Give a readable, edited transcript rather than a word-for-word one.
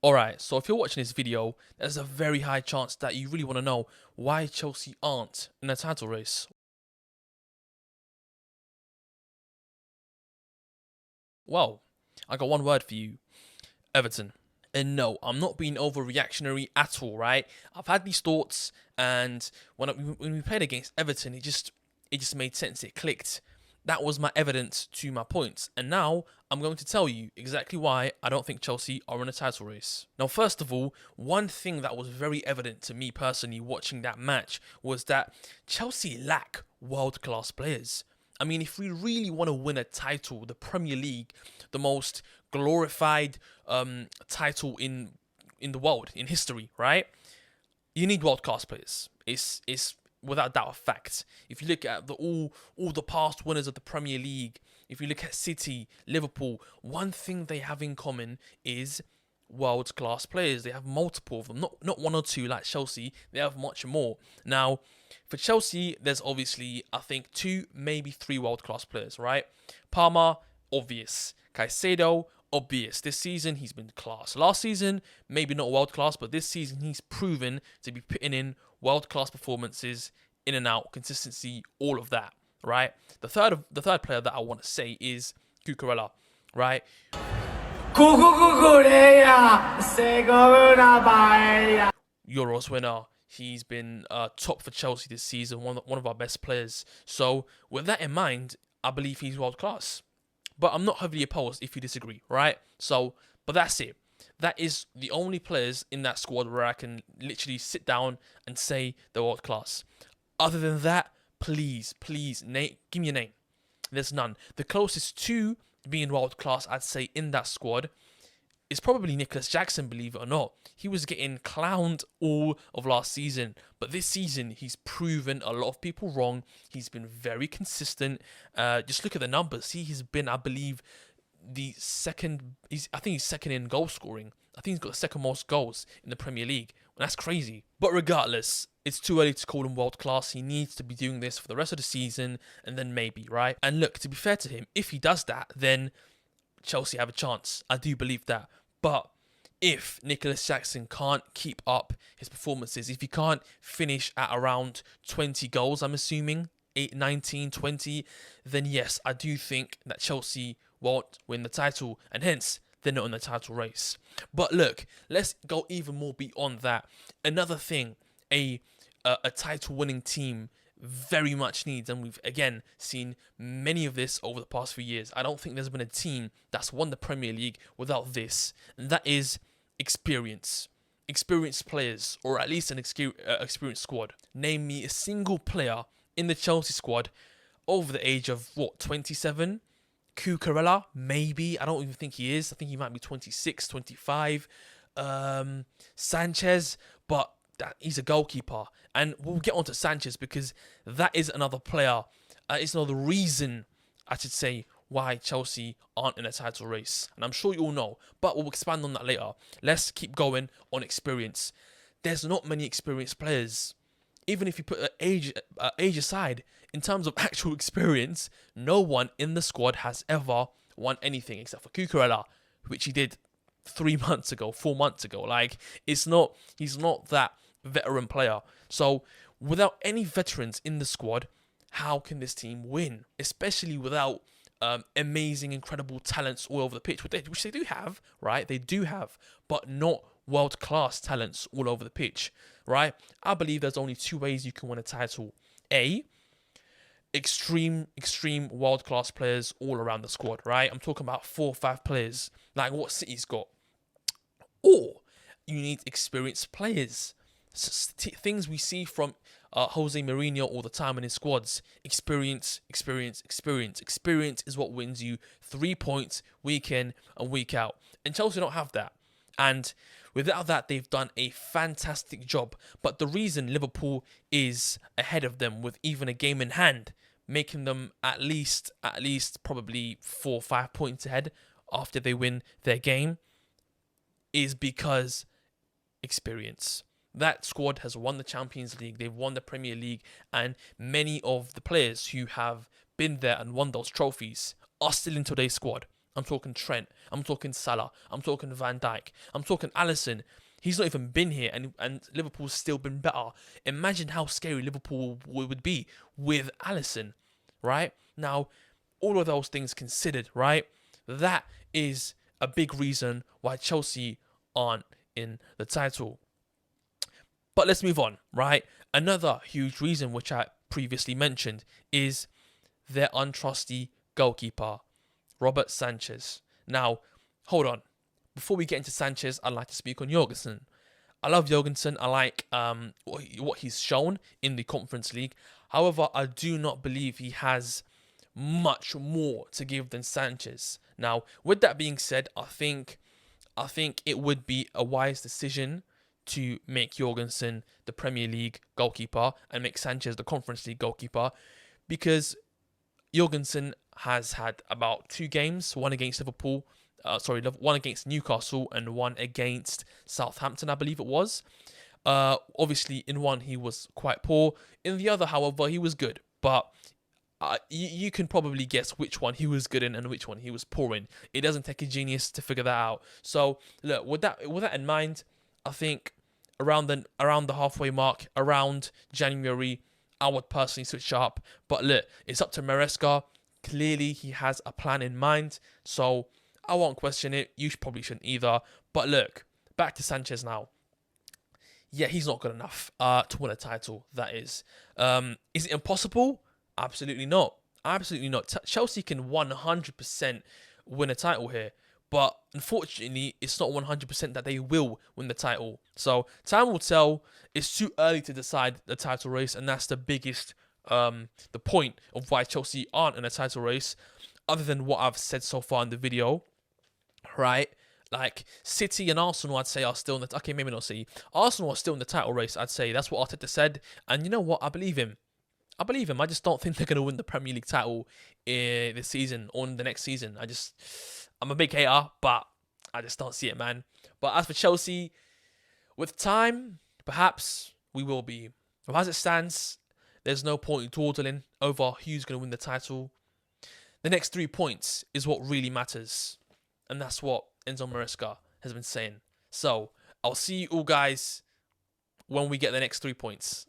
Alright, so if you're watching this video, there's a very high chance that you really want to know why Chelsea aren't in a title race. Well, I got one word for you: Everton. And no, I'm not being overreactionary at all, right? I've had these thoughts, and when we played against Everton, it just made sense. It clicked. That was my evidence to my points. And now I'm going to tell you exactly why I don't think Chelsea are in a title race. Now, first of all, one thing that was very evident to me personally watching that match was that Chelsea lack world-class players. I mean, if we really want to win a title, the Premier League, the most glorified title in the world, in history, right? You need world class players. It's without doubt a fact. If you look at all the past winners of the Premier League, if you look at City, Liverpool, one thing they have in common is world class players. They have multiple of them, not one or two like Chelsea. They have much more. Now, for Chelsea, there's obviously, I think, two, maybe three world class players, right? Palmer, obvious. Caicedo, obvious. This season, he's been class. Last season, maybe not world class, but this season, he's proven to be putting in world class performances, in and out, consistency, all of that, right? The third player that I want to say is Cucurella, right? Euros winner. He's been top for Chelsea this season, one of our best players. So with that in mind, I believe he's world class. But I'm not heavily opposed if you disagree, right? So, but that's it. That is the only players in that squad where I can literally sit down and say they're world class. Other than that, please, Nate, give me a name. There's none. The closest to being world class, I'd say, in that squad is probably Nicholas Jackson, believe it or not. He was getting clowned all of last season, but this season he's proven a lot of people wrong. He's been very consistent. Just look at the numbers. He has been, I believe, the second. I think he's second in goal scoring. I think he's got the second most goals in the Premier League. That's crazy. But regardless, it's too early to call him world class. He needs to be doing this for the rest of the season, and then maybe, right? And look, to be fair to him, if he does that, then Chelsea have a chance. I do believe that. But if Nicholas Jackson can't keep up his performances, if he can't finish at around 20 goals, I'm assuming, 8, 19, 20, then yes, I do think that Chelsea won't win the title, and hence, they're not in the title race. But look, let's go even more beyond that. Another thing a title-winning team very much needs, and we've again seen many of this over the past few years. I don't think there's been a team that's won the Premier League without this, and that is experience. Experienced players, or at least an experienced squad. Name me a single player in the Chelsea squad over the age of, 27? Cucurella, maybe. I don't even think he is. I think he might be 26, 25. Sanchez, but he's a goalkeeper. And we'll get onto Sanchez because that is another player. It's another reason, I should say, why Chelsea aren't in a title race. And I'm sure you all know, but we'll expand on that later. Let's keep going on experience. There's not many experienced players. Even if you put age aside, in terms of actual experience, no one in the squad has ever won anything except for Cucurella, which he did 3 months ago, 4 months ago. Like, he's not that veteran player. So without any veterans in the squad, how can this team win? Especially without amazing, incredible talents all over the pitch, which they do have, right? They do have, but not world-class talents all over the pitch, right? I believe there's only two ways you can win a title. A, extreme world-class players all around the squad, right? I'm talking about 4 or 5 players, like what City's got. Or you need experienced players. Things we see from Jose Mourinho all the time in his squads. Experience. Experience is what wins you 3 points week in and week out. And Chelsea don't have that. And without that, they've done a fantastic job. But the reason Liverpool is ahead of them with even a game in hand, making them at least probably 4 or 5 points ahead after they win their game, is because experience. That squad has won the Champions League, they've won the Premier League, and many of the players who have been there and won those trophies are still in today's squad. I'm talking Trent. I'm talking Salah. I'm talking Van Dijk. I'm talking Alisson. He's not even been here, and Liverpool's still been better. Imagine how scary Liverpool would be with Alisson, right? Now, all of those things considered, right? That is a big reason why Chelsea aren't in the title. But let's move on, right? Another huge reason, which I previously mentioned, is their untrusty goalkeeper, Robert Sanchez. Now, hold on. Before we get into Sanchez, I'd like to speak on Jorgensen. I love Jorgensen. I like what he's shown in the Conference League. However, I do not believe he has much more to give than Sanchez. Now, with that being said, I think it would be a wise decision to make Jorgensen the Premier League goalkeeper and make Sanchez the Conference League goalkeeper, because Jorgensen has had about 2 games, one against Liverpool, one against Newcastle and one against Southampton, I believe it was. Obviously, in one he was quite poor. In the other, however, he was good. But you can probably guess which one he was good in and which one he was poor in. It doesn't take a genius to figure that out. So look, with that in mind, I think around the halfway mark, around January, I would personally switch up. But look, it's up to Maresca. Clearly, he has a plan in mind, so I won't question it. You probably shouldn't either. But look, back to Sanchez now. Yeah, he's not good enough to win a title, that is. Is it impossible? Absolutely not. Absolutely not. Chelsea can 100% win a title here. But unfortunately, it's not 100% that they will win the title. So time will tell. It's too early to decide the title race, and that's the biggest, the point of why Chelsea aren't in a title race, other than what I've said so far in the video, right? Like City and Arsenal, I'd say are still in the okay, maybe not City. Arsenal are still in the title race. I'd say that's what Arteta said, and you know what? I believe him. I just don't think they're going to win the Premier League title this season or in the next season. I'm a big hater, but I just don't see it, man. But as for Chelsea, with time, perhaps we will be. But as it stands, there's no point in dawdling over who's going to win the title. The next 3 points is what really matters. And that's what Enzo Maresca has been saying. So, I'll see you all guys when we get the next 3 points.